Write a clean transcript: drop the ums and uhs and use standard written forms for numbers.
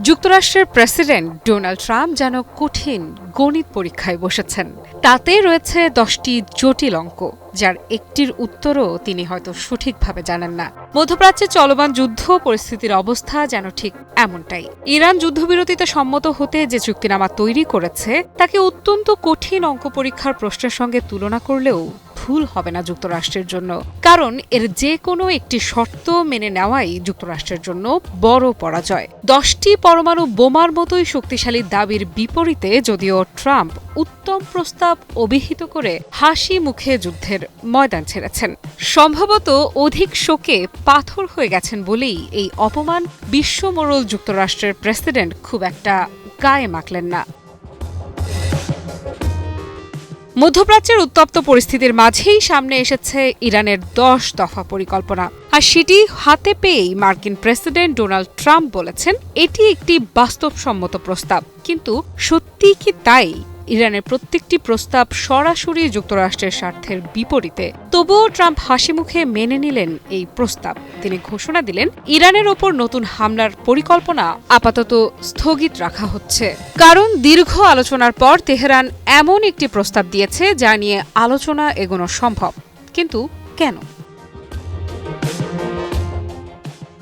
যুক্তরাষ্ট্রের president Donald Trump যেন কঠিন গণিত পরীক্ষায় বসেছেন। তাতে রয়েছে 10টি জটিল অঙ্ক, যার একটির উত্তরও তিনি হয়তো সঠিকভাবে জানেন না। মধ্যপ্রাচ্যে চলমান যুদ্ধ পরিস্থিতির অবস্থা যেন ঠিক এমনটাই। ইরান যুদ্ধবিরতিতে সম্মত হতে যে চুক্তিনামা তৈরি করেছে তাকে অত্যন্ত কঠিন অঙ্ক পরীক্ষার প্রশ্নের সঙ্গে তুলনা করলেও ভুল হবে না যুক্তরাষ্ট্রের জন্য, কারণ এর যে কোনো একটি শর্ত মেনে নেওয়াই যুক্তরাষ্ট্রের জন্য বড় পরাজয়। 10টি পরমাণু বোমার মতোই শক্তিশালী দাবির বিপরীতে যদিও ট্রাম্প উত্তম প্রস্তাব অভিহিত করে হাসি মুখে যুদ্ধের ময়দান ছেড়েছেন। সম্ভবত অধিক শোকে পাথর হয়ে গেছেন বলেই এই অপমান বিশ্বমোড়ল যুক্তরাষ্ট্রের প্রেসিডেন্ট খুব একটা গায়ে মাখলেন না। মধ্যপ্রাচ্যের উত্তপ্ত পরিস্থিতির মাঝেই সামনে এসেছে ইরানের 10 দফা পরিকল্পনা, আর সেটি হাতে পেয়েই মার্কিন প্রেসিডেন্ট ডোনাল্ড ট্রাম্প বলেছেন এটি একটি বাস্তবসম্মত প্রস্তাব। কিন্তু সত্যিই কি তাই? ইরানের প্রত্যেকটি প্রস্তাব সরাসরি যুক্তরাষ্ট্রের স্বার্থের বিপরীতে। তবুও ট্রাম্প হাসিমুখে মেনে নিলেন এই প্রস্তাব। তিনি ঘোষণা দিলেন ইরানের ওপর নতুন হামলার পরিকল্পনা আপাতত স্থগিত রাখা হচ্ছে, কারণ দীর্ঘ আলোচনার পর তেহরান এমন একটি প্রস্তাব দিয়েছে যা নিয়ে আলোচনা এগোনো সম্ভব। কিন্তু কেন?